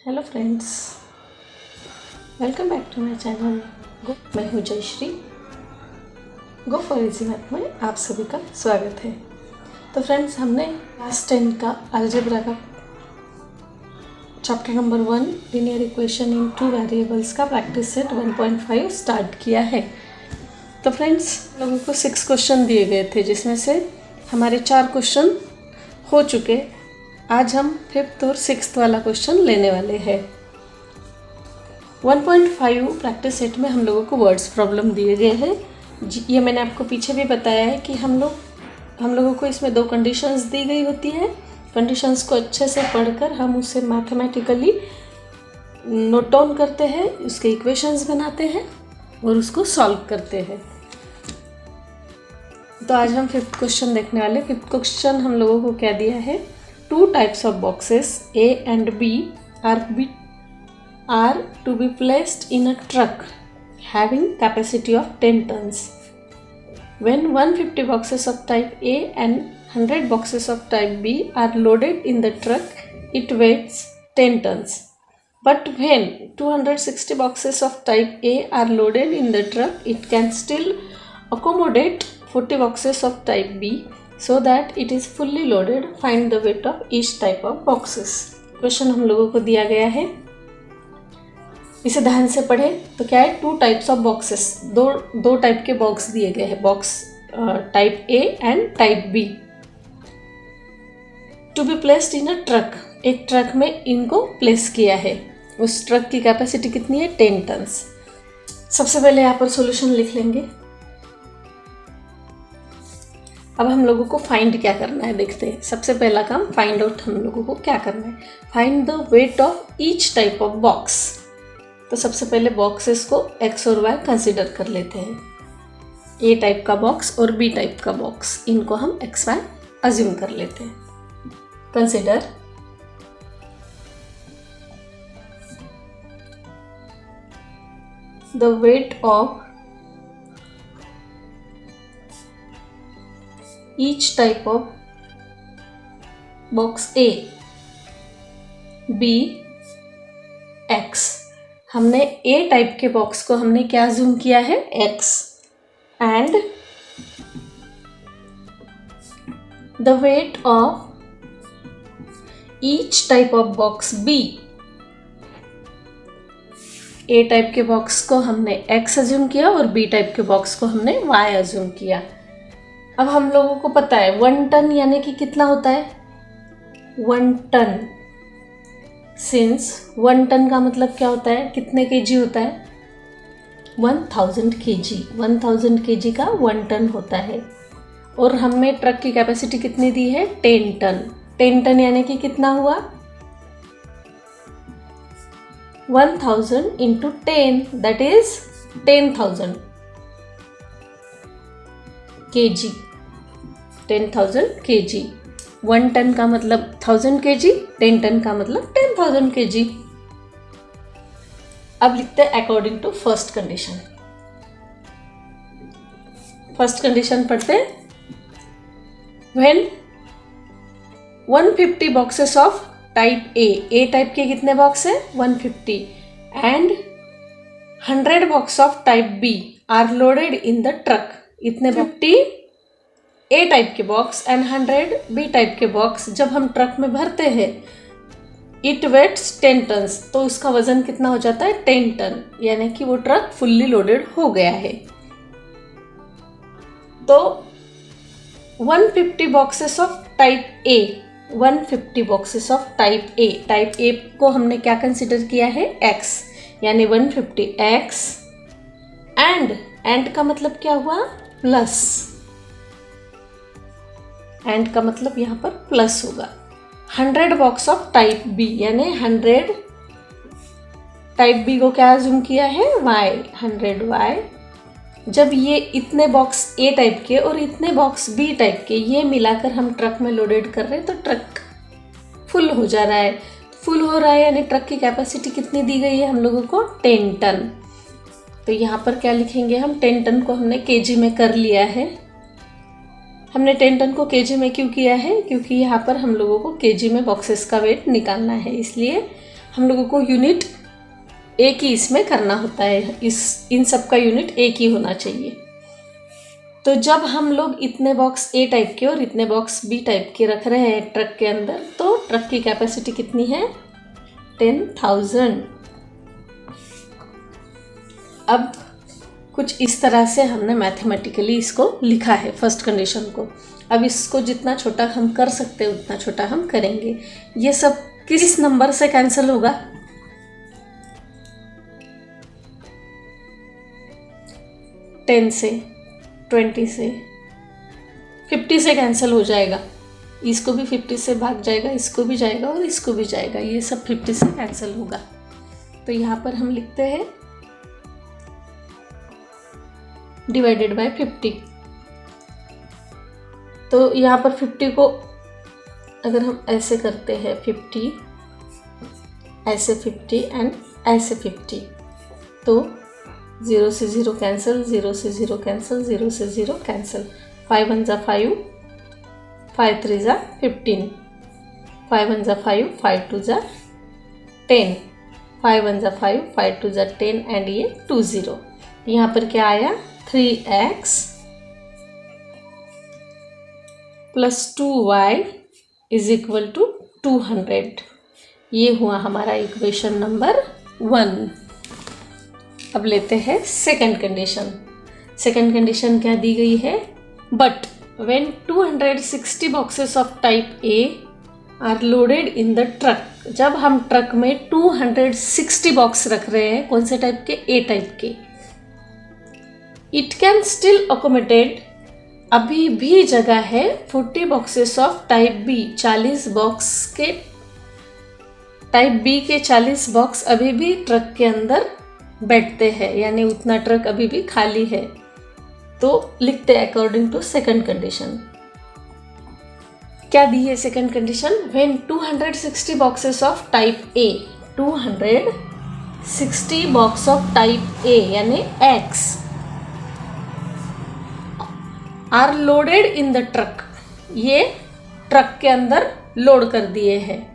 Hello friends, welcome back to my channel. मैं हूँ Jayshree. Go for easy math में आप सभी का स्वागत है। तो फ्रेंड्स, हमने क्लास 10 का अलजेब्रा का chapter number 1 linear equation in 2 variables का प्रैक्टिस सेट 1.5 स्टार्ट किया है। तो फ्रेंड्स, लोगों को 6 क्वेश्चन दिए गए थे, जिसमें से हमारे 4 क्वेश्चन हो चुके। आज हम 5th और 6th वाला क्वेश्चन लेने वाले हैं। 1.5 प्रैक्टिस सेट में हम लोगों को वर्ड्स प्रॉब्लम दिए गए हैं। ये मैंने आपको पीछे भी बताया है कि हम लोगों को इसमें 2 कंडीशंस दी गई होती है। कंडीशंस को अच्छे से पढ़कर हम उसे मैथमेटिकली नोट डाउन करते हैं, उसके इक्वेशंस बनाते हैं और उसको सॉल्व करते हैं। तो आज हम 5th क्वेश्चन देखने वाले। 5th क्वेश्चन हम लोगों को क्या दिया है? 2 types of boxes A and B are to be placed in a truck having capacity of 10 tons. When 150 boxes of type A and 100 boxes of type B are loaded in the truck, it weighs 10 tons. But when 260 boxes of type A are loaded in the truck, it can still accommodate 40 boxes of type B. So that it is fully loaded. Find the weight of each type of boxes. Question हम लोगों को दिया गया है, इसे ध्यान से पढ़े तो क्या है? 2 types of boxes, दो टाइप के बॉक्स दिए गए हैं। Box type A and type B to be placed in a truck. एक ट्रक में इनको प्लेस किया है। उस ट्रक की कैपेसिटी कितनी है? 10 टन्स। सबसे पहले यहाँ पर सॉल्यूशन लिख लेंगे। अब हम लोगों को फाइंड क्या करना है, देखते हैं। सबसे पहला काम फाइंड आउट हम लोगों को क्या करना है? Find the weight of each type of box. तो सबसे पहले बॉक्सेस को एक्स और वाई कंसीडर कर लेते हैं। ए टाइप का बॉक्स और बी टाइप का बॉक्स, इनको हम एक्स वाई अज्यूम कर लेते हैं। Consider the weight of each type of box A, B, X। हमने A टाइप के बॉक्स को हमने क्या जूम किया है? X। And the weight of each type of box B, A type के बॉक्स को हमने X अज्यूम किया और B टाइप के बॉक्स को हमने Y अज्यूम किया। अब हम लोगों को पता है 1 टन यानी कि कितना होता है? 1 टन। सिंस 1 टन का मतलब क्या होता है? कितने केजी होता है? 1000 केजी। 1000 केजी का 1 टन होता है। और हमें ट्रक की कैपेसिटी कितनी दी है? 10 टन। 10 टन यानी कि कितना हुआ? 1000 into 10, that is 10,000 KG. 10,000 KG. 1 ton का मतलब 1000 केजी, 10 टन का मतलब 10,000 केजी। अब लिखते हैं according to first condition. First condition पढ़ते हैं। When 150 boxes of type A type के कितने बॉक्स है? 150 and 100 box of type B are loaded in the truck. इतने 50 ए टाइप के बॉक्स एंड 100 बी टाइप के बॉक्स जब हम ट्रक में भरते हैं, इट वेट्स 10 टन्स। तो उसका वजन कितना हो जाता है? 10 टन, यानी कि वो ट्रक फुल्ली लोडेड हो गया है। तो 150 boxes of type A, 150 boxes of type A. Type A को हमने क्या कंसिडर किया है? एक्स, यानी 150 एक्स एंड का मतलब क्या हुआ? प्लस। एंड का मतलब यहाँ पर प्लस होगा। 100 बॉक्स ऑफ टाइप बी, यानी 100 टाइप बी को क्या अज्यूम किया है? वाई। 100 वाई। जब ये इतने बॉक्स ए टाइप के और इतने बॉक्स बी टाइप के ये मिलाकर हम ट्रक में लोडेड कर रहे हैं, तो ट्रक फुल हो जा रहा है। फुल हो रहा है यानी ट्रक की कैपेसिटी कितनी दी गई है हम लोगों को? 10 टन। तो यहाँ पर क्या लिखेंगे हम? 10 टन को हमने केजी में कर लिया है। हमने 10 टन को केजी में क्यों किया है? क्योंकि यहाँ पर हम लोगों को केजी में बॉक्सेस का वेट निकालना है, इसलिए हम लोगों को यूनिट एक ही इसमें करना होता है, इन सब का यूनिट एक ही होना चाहिए। तो जब हम लोग इतने बॉक्स ए टाइप के और इतने बॉक्स बी टाइप के रख रहे हैं ट्रक के अंदर, तो ट्रक की कैपेसिटी कितनी है? 10,000। अब कुछ इस तरह से हमने मैथमेटिकली इसको लिखा है फर्स्ट कंडीशन को। अब इसको जितना छोटा हम कर सकते हैं उतना छोटा हम करेंगे। ये सब किस नंबर से कैंसिल होगा? 10 से, 20 से, 50 से कैंसिल हो जाएगा। इसको भी 50 से भाग जाएगा, इसको भी जाएगा और इसको भी जाएगा, ये सब 50 से कैंसिल होगा। तो यहाँ पर हम लिखते हैं डिवाइडेड बाय 50। तो यहाँ पर 50 को अगर हम ऐसे करते हैं 50, ऐसे 50 एंड ऐसे 50, तो 0 से 0 कैंसिल, 0 से 0 कैंसिल, 0 से 0 कैंसिल। 5 1 जा 5, 5 3 जा 15, 5 1 जा 5, 5 2 जा 10, 5 1 जा 5, 5 2 जा 10 एंड ये 2 0। यहाँ पर क्या आया? 3x plus 2y is equal to 200। ये हुआ हमारा इक्वेशन नंबर 1। अब लेते हैं सेकंड कंडीशन। सेकंड कंडीशन क्या दी गई है? But when 260 boxes of type A R loaded in the truck, जब हम ट्रक में 260 बॉक्स रख रहे हैं, कौन से टाइप के? ए टाइप के, इट कैन स्टिल अकोमोडेट, अभी भी जगह है 40 boxes of type B, 40 box के टाइप बी के 40 बॉक्स अभी भी ट्रक के अंदर बैठते हैं, यानी उतना ट्रक अभी भी खाली है। तो लिखते हैं अकॉर्डिंग टू सेकंड कंडीशन। क्या दी है second condition? When 260 boxes of type A, 260 box of type A यानी X are loaded in the truck, ये ट्रक के अंदर लोड कर दिए हैं।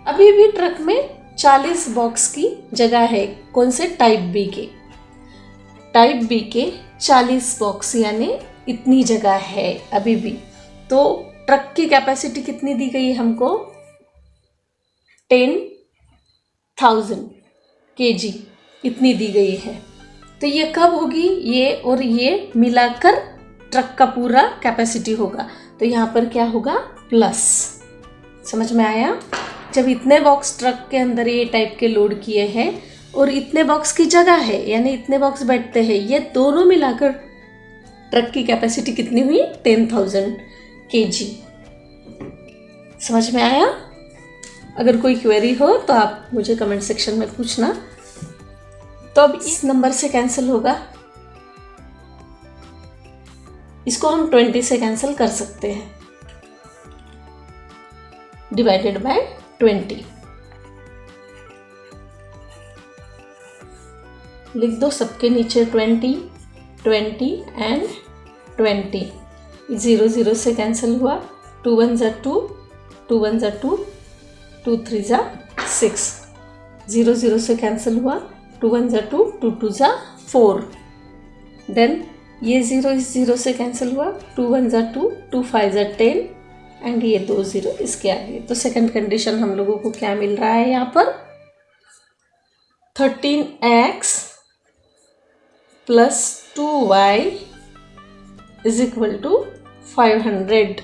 अभी भी ट्रक में 40 बॉक्स की जगह है, कौन से? टाइप बी के। टाइप बी के 40 बॉक्स यानी इतनी जगह है अभी भी। तो ट्रक की कैपेसिटी कितनी दी गई है हमको? 10,000 kg इतनी दी गई है। तो ये कब होगी? ये और ये मिलाकर ट्रक का पूरा कैपेसिटी होगा। तो यहाँ पर क्या होगा? प्लस। समझ में आया? जब इतने बॉक्स ट्रक के अंदर ये टाइप के लोड किए हैं और इतने बॉक्स की जगह है, यानी इतने बॉक्स बैठते हैं, ये दोनों मिलाकर ट्रक की कैपेसिटी कितनी हुई? 10,000 kg। समझ में आया? अगर कोई क्वेरी हो तो आप मुझे कमेंट सेक्शन में पूछना। तो अब इस नंबर से कैंसिल होगा, इसको हम 20 से कैंसिल कर सकते हैं, डिवाइडेड बाय 20। लिख दो सबके नीचे 20, 20 एंड 20। 0 0 से कैंसिल हुआ, 2 1 जा 2, 2 1 जा 2, 2 3 जा 6। 0 0 से कैंसिल हुआ, 2 1 जा 2, 2 2 जा 4। देन ये 0 इस 0 से कैंसिल हुआ, 2 1 जा 2, 2 5 जा 10 एंड ये 2 0 इसके आगे। तो सेकंड कंडीशन हम लोगों को क्या मिल रहा है यहाँ पर? 13x plus 2y is equal to 500।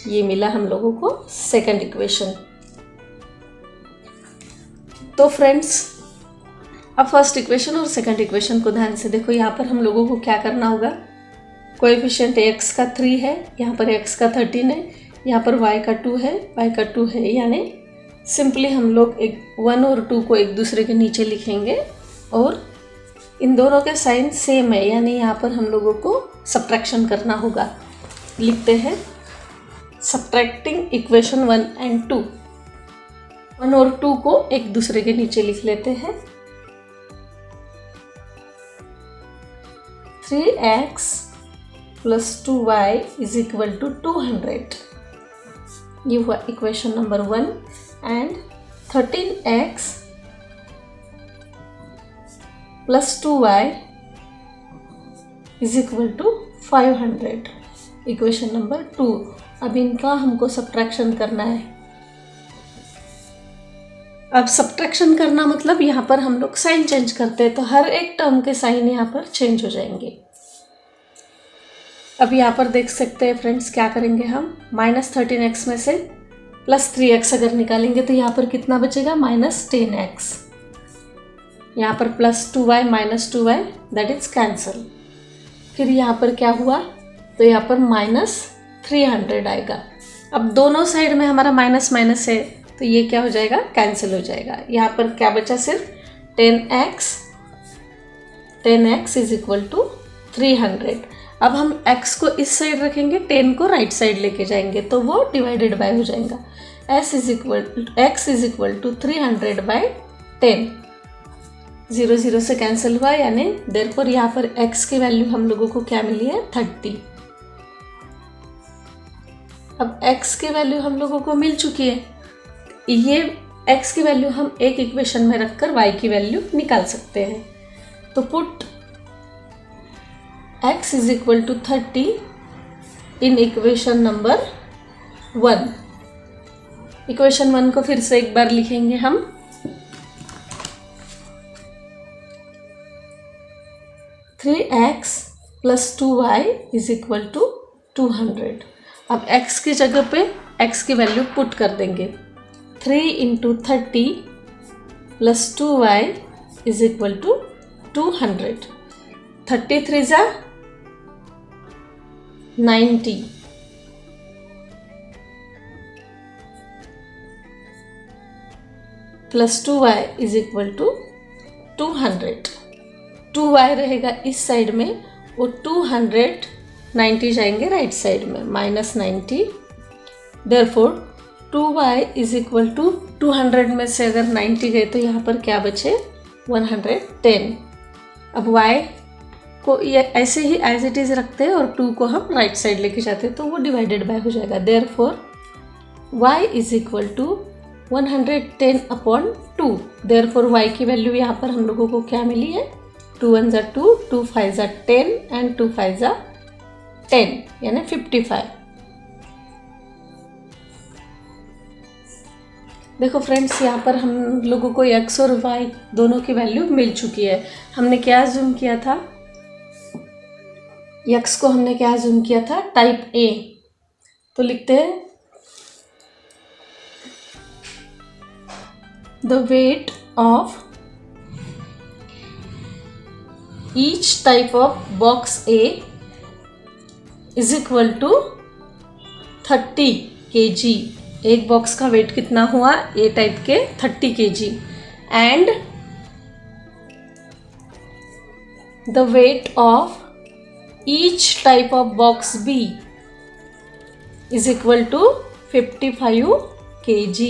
ये मिला हम लोगों को सेकंड इक्वेशन। तो फ्रेंड्स, अब फर्स्ट इक्वेशन और सेकंड इक्वेशन को ध्यान से देखो। यहाँ पर हम लोगों को क्या करना होगा? कोएफिशिएंट x का 3 है, यहाँ पर x का 13 है, यहाँ पर y का 2 है, y का 2 है, यानी सिंपली हम लोग 1 और 2 को एक दूसरे के नीचे लिखेंगे और इन दोनों के साइन सेम है, यानी यहाँ पर हम लोगों को सब्ट्रैक्शन करना होगा। लिखते हैं सब्ट्रैक्टिंग इक्वेशन 1 एंड 2। 1 और 2 को एक दूसरे के नीचे लिख लेते हैं। 3x plus 2y is equal to 200। ये हुआ equation number 1 and 13x plus 2y is equal to 500। Equation number 2। अब इनका हमको सब्ट्रैक्शन करना है। अब सब्ट्रैक्शन करना मतलब यहाँ पर हम लोग साइन चेंज करते हैं, तो हर एक टर्म के साइन यहाँ पर चेंज हो जाएंगे। अब यहाँ पर देख सकते हैं फ्रेंड्स, क्या करेंगे हम, -13x में से +3x अगर निकालेंगे तो यहाँ पर कितना बचेगा, -10x। यहाँ पर +2y -2y that is cancel. फिर यहाँ पर क्या हुआ, तो यहाँ पर -300 आएगा। अब दोनों साइड में हमारा माइनस माइनस है, तो ये क्या हो जाएगा, कैंसिल हो जाएगा। यहाँ पर क्या बचा, सिर्फ 10x इज इक्वल टू 300। अब हम x को इस साइड रखेंगे, 10 को राइट साइड लेके जाएंगे, तो वो डिवाइडेड बाय हो जाएगा। x is equal to 300/10। 0 0 से कैंसिल हुआ, यानी देयरफॉर यहाँ पर x की वैल्यू हम लोगों को क्या मिली है, 30। अब x की वैल्यू हम लोगों को मिल चुकी है। ये x की वैल्यू हम एक इक्वेशन में रखकर y की वैल्यू निकाल सकते हैं। तो put x is equal to 30 in equation number 1। Equation 1 को फिर से एक बार लिखेंगे हम। (3x + 2y is equal to 200। अब x की जगह पे x की वैल्यू पुट कर देंगे। 3 × 30 + 2y इज इक्वल टू 200। 33 जा 90 plus 2y is equal to 200। 2y रहेगा इस साइड में, वो 290 जाएंगे राइट साइड में, -90। Therefore 2y is equal to 200 में से अगर 90 गए तो यहाँ पर क्या बचे, 110। अब y को ये ऐसे ही एज इट इज़ रखते हैं और 2 को हम राइट साइड लेके जाते हैं, तो वो डिवाइडेड बाय हो जाएगा। Therefore y is equal to 110/2। Therefore y की वैल्यू यहाँ पर हम लोगों को क्या मिली है, 2 1 = 2, 2 5 = 10 एंड 2 5 = 10 यानी 55। देखो फ्रेंड्स, यहाँ पर हम लोगों को x और y दोनों की वैल्यू मिल चुकी है। हमने क्या अज्यूम किया था, x को हमने क्या अज्यूम किया था, टाइप A। तो लिखते हैं the weight of each type of box A is equal to 30 kg। एक बॉक्स का वेट कितना हुआ, ए टाइप के 30 kg। And the weight of each type of box B is equal to 55 kg।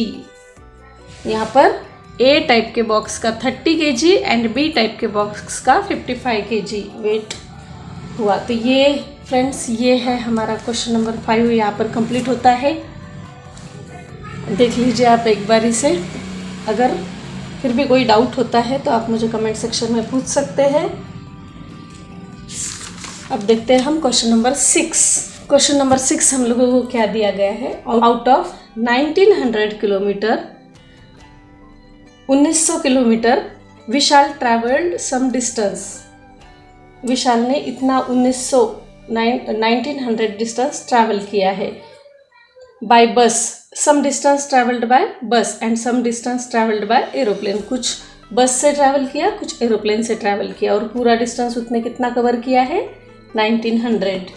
यहाँ पर ए टाइप के box का 30 kg and B type के बॉक्स का 55 kg वेट हुआ। तो ये फ्रेंड्स, ये है हमारा क्वेश्चन नंबर 5 यहाँ पर कंप्लीट होता है। देख लीजिए आप एक बार इसे। अगर फिर भी कोई डाउट होता है तो आप मुझे कमेंट सेक्शन में पूछ सकते हैं। अब देखते हैं हम क्वेश्चन नंबर 6। क्वेश्चन नंबर 6 हम लोगों को क्या दिया गया है, out of 1900 kilometre 1900 kilometre Vishal travelled some distance. Vishal ने इतना 1900 डिस्टेंस ट्रैवल किया है by bus. Some distance travelled by bus and some distance travelled by aeroplane. कुछ बस से ट्रैवल किया, कुछ एरोप्लेन से ट्रैवल किया, और पूरा डिस्टेंस उसने कितना कवर किया है, 1900।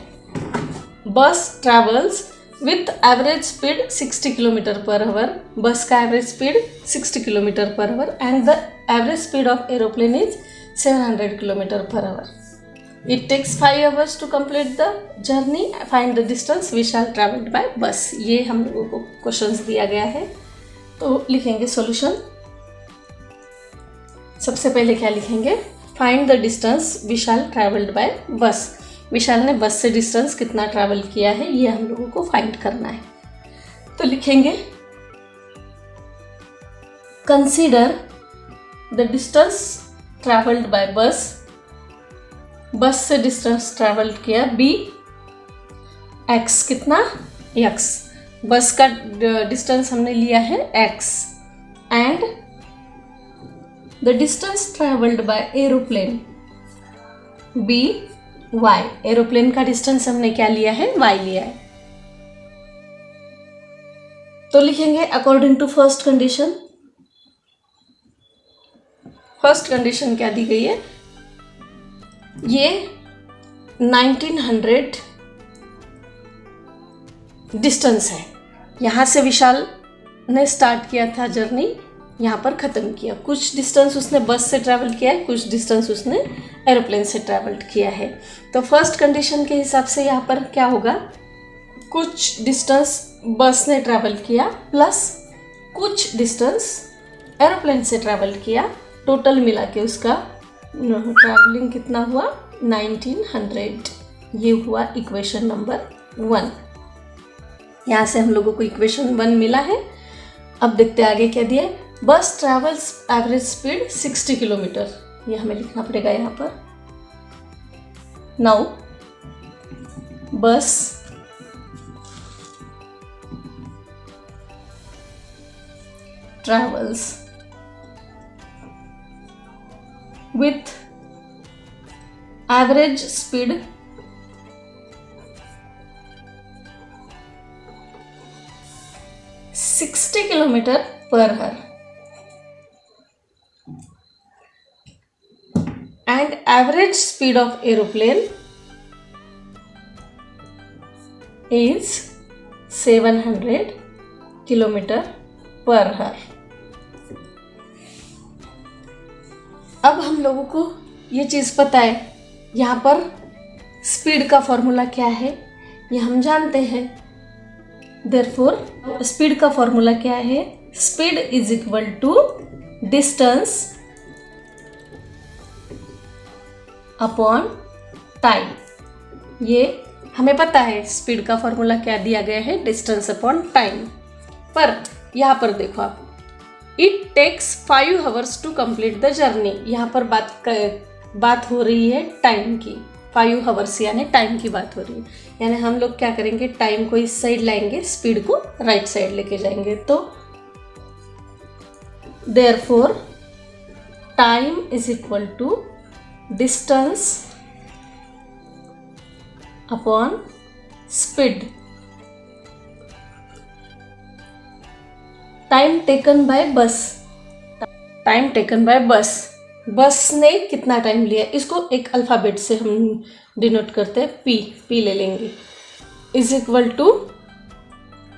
बस travels with average speed 60 km/h। बस का average speed 60 km/h and the average speed of aeroplane is 700 km/h। It takes 5 hours to complete the journey. Find the distance Vishal traveled by bus। ये हम लोगों को questions दिया गया है, तो लिखेंगे सॉल्यूशन। सबसे पहले क्या लिखेंगे, find the distance Vishal travelled by बस। विशाल ने बस से डिस्टेंस कितना ट्रैवल किया है, ये हम लोगों को फाइंड करना है। तो लिखेंगे consider the distance travelled by bus, बस से डिस्टेंस ट्रैवल किया b x, कितना x, बस का डिस्टेंस हमने लिया है x, and the distance travelled by aeroplane b y, aeroplane का डिस्टेंस हमने क्या लिया है, y लिया है। तो लिखेंगे according to first condition. First condition क्या दी गई है, ये 1900 डिस्टेंस है, यहाँ से विशाल ने स्टार्ट किया था जर्नी, यहाँ पर ख़त्म किया। कुछ डिस्टेंस उसने बस से ट्रैवल किया है, कुछ डिस्टेंस उसने एरोप्लेन से ट्रैवल किया है। तो फर्स्ट कंडीशन के हिसाब से यहाँ पर क्या होगा, कुछ डिस्टेंस बस ने ट्रैवल किया प्लस कुछ डिस्टेंस एरोप्लेन से ट्रैवल किया, टोटल मिला के उसका ट्रैवलिंग कितना हुआ, 1900। ये हुआ इक्वेशन नंबर 1। यहाँ से हम लोगों को इक्वेशन 1 मिला है। अब देखते आगे क्या दिया है, बस ट्रैवल्स एवरेज स्पीड 60 किलोमीटर, ये हमें लिखना पड़ेगा यहाँ पर। नाउ बस travels with average speed 60 kilometer per hour and average speed of aeroplane is 700 kilometer per hour। अब हम लोगों को ये चीज़ पता है, यहाँ पर स्पीड का फॉर्मूला क्या है ये हम जानते हैं। देयरफॉर स्पीड का फॉर्मूला क्या है, speed is equal to distance upon time. ये हमें पता है स्पीड का फॉर्मूला क्या दिया गया है, डिस्टेंस अपॉन टाइम। पर यहाँ पर देखो आप, it takes 5 hours to complete the journey. यहाँ पर बात हो रही है टाइम की, 5 hours यानी टाइम की बात हो रही है। यानी हम लोग क्या करेंगे, टाइम को इस साइड लाएंगे, स्पीड को राइट साइड लेके जाएंगे। तो therefore time is equal to distance upon speed. Time taken by bus, time taken by bus, bus ने कितना टाइम लिया, इसको एक अल्फ़ाबेट से हम डिनोट करते हैं, पी ले लेंगे, is equal to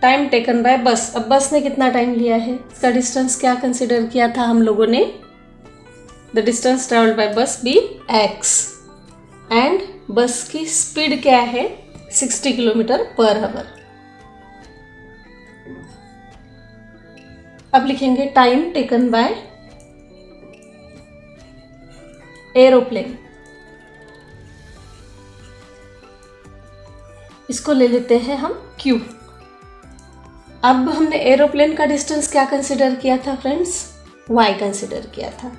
time taken by bus. अब बस ने कितना टाइम लिया है, इसका डिस्टेंस क्या कंसिडर किया था हम लोगों ने, द डिस्टेंस ट्रैवल्ड बाय बस बी x, एंड बस की स्पीड क्या है, 60 किलोमीटर पर आवर। अब लिखेंगे टाइम टेकन बाय एरोप्लेन, इसको ले लेते हैं हम Q। अब हमने एरोप्लेन का डिस्टेंस क्या कंसिडर किया था फ्रेंड्स, y कंसिडर किया था।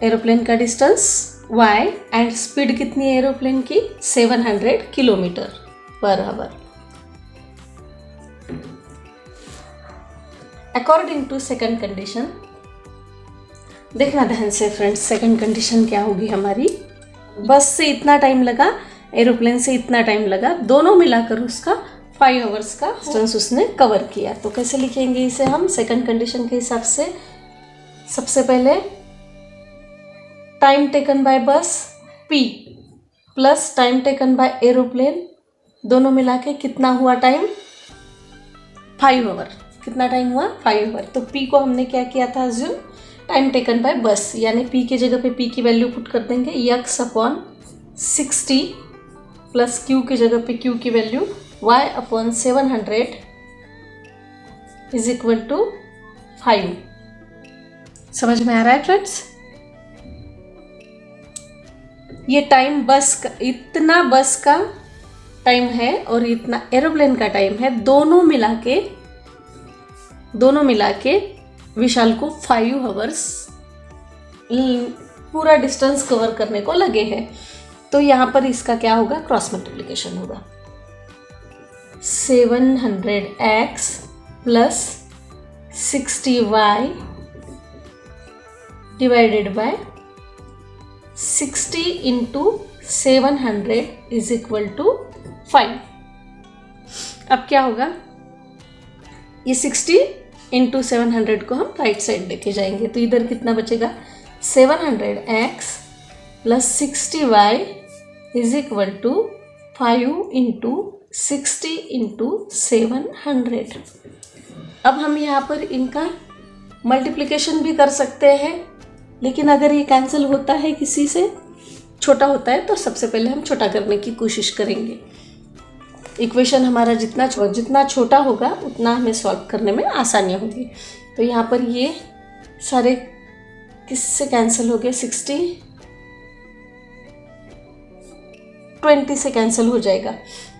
एरोप्लेन का डिस्टेंस y एंड स्पीड कितनी है एरोप्लेन की, 700 kilometre per hour. According to second condition, देखना ध्यान से फ्रेंड्स, सेकंड कंडीशन क्या होगी हमारी, बस से इतना टाइम लगा, एरोप्लेन से इतना टाइम लगा, दोनों मिलाकर उसका 5 hours का डिस्टेंस उसने कवर किया। तो कैसे लिखेंगे इसे हम सेकंड कंडीशन के हिसाब से, सबसे पहले टाइम टेकन बाय बस P plus time taken bye aeroplane, दोनों मिला के कितना हुआ टाइम, 5 hour। कितना टाइम हुआ, 5 hour। तो P को हमने क्या किया था, assume time taken by bus, यानी P की जगह पे P की वैल्यू पुट कर देंगे, x अपॉन 60 प्लस Q की जगह पे Q की value y upon 700 is equal to 5। समझ में आ रहा है फ्रेंड्स, ये टाइम बस का, इतना बस का टाइम है और इतना एरोप्लेन का टाइम है, दोनों मिला के विशाल को 5 आवर्स पूरा डिस्टेंस कवर करने को लगे हैं। तो यहाँ पर इसका क्या होगा, क्रॉस मल्टीप्लिकेशन होगा। 700x plus 60y divided by 60 into 700 is equal to 5। अब क्या होगा, ये 60 इंटू 700 को हम राइट साइड लेके जाएंगे तो इधर कितना बचेगा, 700x plus 60y is equal to 5 into 60 into 700। अब हम यहाँ पर इनका मल्टीप्लिकेशन भी कर सकते हैं, लेकिन अगर ये कैंसिल होता है किसी से, छोटा होता है, तो सबसे पहले हम छोटा करने की कोशिश करेंगे। इक्वेशन हमारा जितना छोटा होगा उतना हमें सॉल्व करने में आसानियाँ होगी। तो यहाँ पर ये सारे किससे कैंसिल हो गए, 60 20 से कैंसिल हो जाएगा।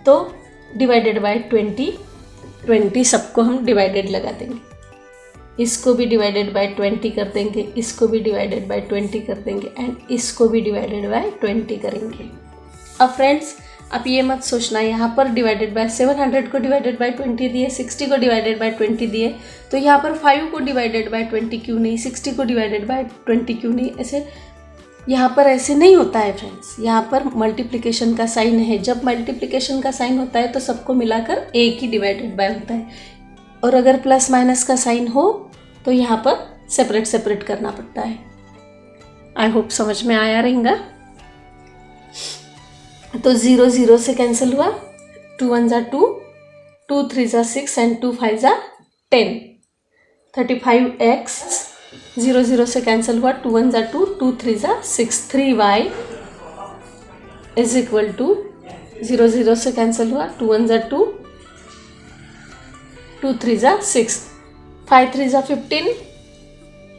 तो डिवाइडेड बाय 20 सबको हम डिवाइडेड लगा देंगे, इसको भी डिवाइडेड बाय 20 कर देंगे, इसको भी डिवाइडेड बाय 20 कर देंगे एंड इसको भी डिवाइडेड बाय 20 करेंगे। अब फ्रेंड्स आप ये मत सोचना यहाँ पर डिवाइडेड बाय 700 को डिवाइडेड बाय 20 दिए, 60 को डिवाइडेड बाय 20 दिए, तो यहाँ पर 5 को डिवाइडेड बाय 20 क्यों नहीं, 60 को डिवाइडेड बाय 20 क्यों नहीं, ऐसे यहाँ पर ऐसे नहीं होता है फ्रेंड्स। यहाँ पर मल्टीप्लिकेशन का साइन है, जब मल्टीप्लिकेशन का साइन होता है तो सबको मिलाकर एक ही डिवाइडेड बाय होता है, और अगर प्लस माइनस का साइन हो तो यहाँ पर सेपरेट करना पड़ता है। आई होप समझ में आया रहेगा। तो 0 0 से कैंसिल हुआ, 2 1 जा 2, 2 3 जा 6 एंड 2 5 जा 10। 35x 0 0 से कैंसिल हुआ, 2 1 जा 2, 2 3 जा 6, 3y इज इक्वल टू 0 0 से कैंसिल हुआ, 2 1 जा 2, 2 3 जा 6, 5 3 जा 15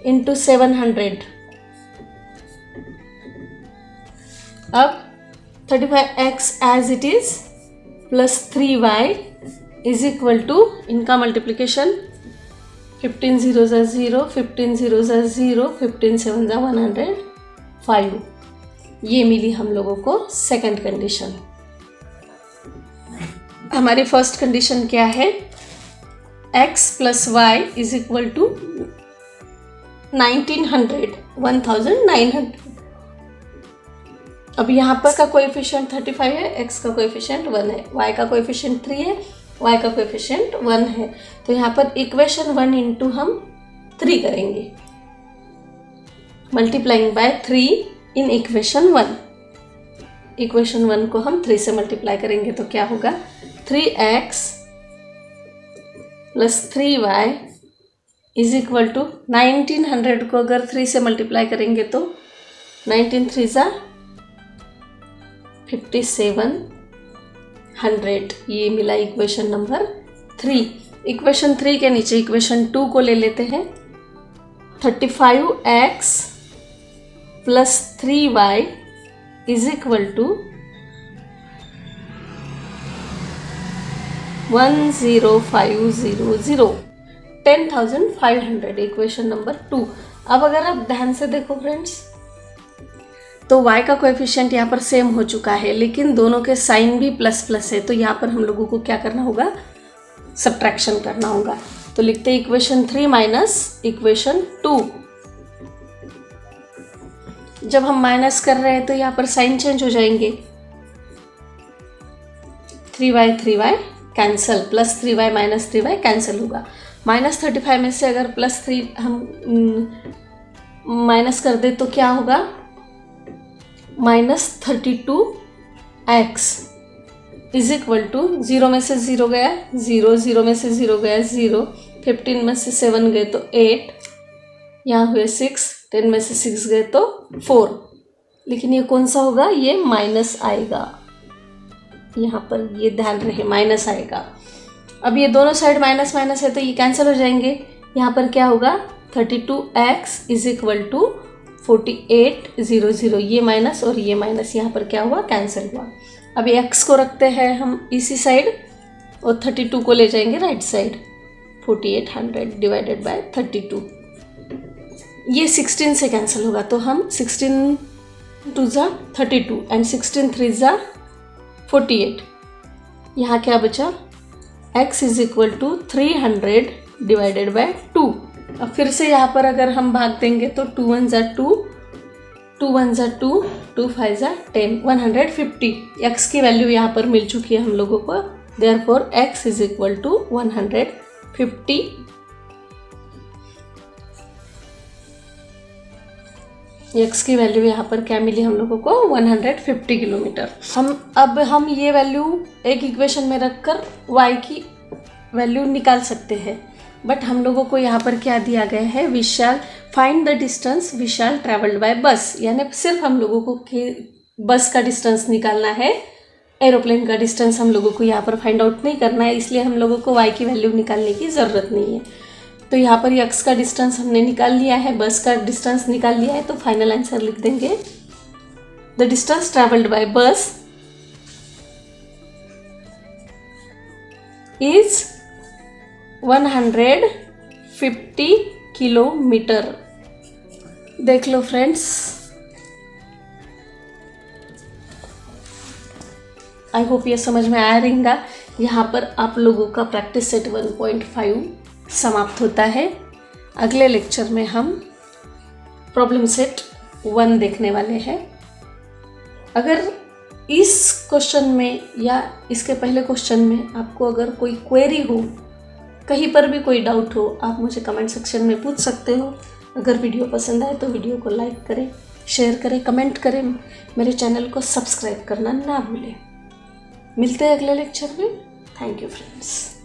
इंटू 700। अब 35x as it is plus 3y is equal to, इनका मल्टीप्लिकेशन 15 0 जा 0, 15 0 जा 0, 15 7 जा 105। ये मिली हम लोगों को सेकंड कंडीशन। हमारी फर्स्ट कंडीशन क्या है, x plus y is equal to 1900। अब यहाँ पर का कोएफिशिएंट 35 है, x का कोएफिशिएंट 1 है, y का कोएफिशिएंट 3 है, y का कोएफिशिएंट 1 है। तो यहाँ पर इक्वेशन 1 इंटू हम 3 करेंगे, multiplying by 3 in equation 1। Equation 1 को हम 3 से मल्टीप्लाई करेंगे तो क्या होगा, 3x plus 3y is equal to 1900 को अगर 3 से मल्टीप्लाई करेंगे तो 19 3 जा 5700। ये मिला इक्वेशन नंबर 3। इक्वेशन 3 के नीचे इक्वेशन 2 को ले लेते हैं, 35x plus 3y is equal to 10500, 10,500 equation number 2। अब अगर आप ध्यान से देखो फ्रेंड्स, तो y का कोएफिशिएंट यहाँ पर सेम हो चुका है, लेकिन दोनों के साइन भी प्लस प्लस है, तो यहाँ पर हम लोगों को क्या करना होगा, सब्ट्रैक्शन करना होगा। तो लिखते हैं इक्वेशन 3 माइनस इक्वेशन 2। जब हम माइनस कर रहे हैं तो यहाँ पर साइन चेंज हो जाएंगे, 3y cancel, plus 3y minus 3y cancel होगा। माइनस 35 में से अगर प्लस 3 हम माइनस कर दे तो क्या होगा, minus 32x is equal to 0 में से 0 गया 0, 0 में से 0 गया 0, 15 में से 7 गए तो 8, यहाँ हुए 6, 10 में से 6 गए तो 4। लेकिन ये कौन सा होगा, ये माइनस आएगा, यहाँ पर ये ध्यान रहे माइनस आएगा। अब ये दोनों साइड माइनस माइनस है तो ये कैंसिल हो जाएंगे। यहाँ पर क्या होगा, 32x इज इक्वल टू 4800, ये माइनस और ये माइनस यहाँ पर क्या हुआ, कैंसिल हुआ। अब x को रखते हैं हम इसी साइड और 32 को ले जाएंगे राइट साइड, 4800 डिवाइडेड बाय 32। ये 16 से कैंसिल होगा, तो हम 16 2 ज़ा 32 एंड 16 3 ज़ा 48। यहाँ क्या बचा, x is equal to 300 divided by 2। अब फिर से यहाँ पर अगर हम भाग देंगे तो 2 1 ज़ा 2, 2 1 ज़ा 2, 2 5 ज़ा 10, 150। x की वैल्यू यहाँ पर मिल चुकी है हम लोगों को, therefore x is equal to 150। x की वैल्यू यहाँ पर क्या मिली हम लोगों को, 150 किलोमीटर। हम ये वैल्यू एक इक्वेशन में रखकर y की वैल्यू निकाल सकते हैं, बट हम लोगों को यहाँ पर क्या दिया गया है, we shall find the distance we shall travelled by bus, यानी सिर्फ हम लोगों को बस का डिस्टेंस निकालना है, एरोप्लेन का डिस्टेंस हम लोगों को यहाँ पर फाइंड आउट नहीं करना है, इसलिए हम लोगों को y की वैल्यू निकालने की ज़रूरत नहीं है। तो यहाँ पर x का डिस्टेंस हमने निकाल लिया है, बस का डिस्टेंस निकाल लिया है, तो फाइनल आंसर लिख देंगे, द डिस्टेंस ट्रैवल्ड बाय बस इज 150 किलोमीटर। देख लो फ्रेंड्स, आई होप ये समझ में आया रहेगा। यहाँ पर आप लोगों का प्रैक्टिस सेट 1.5 समाप्त होता है। अगले लेक्चर में हम प्रॉब्लम सेट 1 देखने वाले हैं। अगर इस क्वेश्चन में या इसके पहले क्वेश्चन में आपको अगर कोई क्वेरी हो, कहीं पर भी कोई डाउट हो, आप मुझे कमेंट सेक्शन में पूछ सकते हो। अगर वीडियो पसंद आए तो वीडियो को लाइक करें, शेयर करें, कमेंट करें, मेरे चैनल को सब्सक्राइब करना ना भूलें। मिलते हैं अगले लेक्चर में। Thank you friends.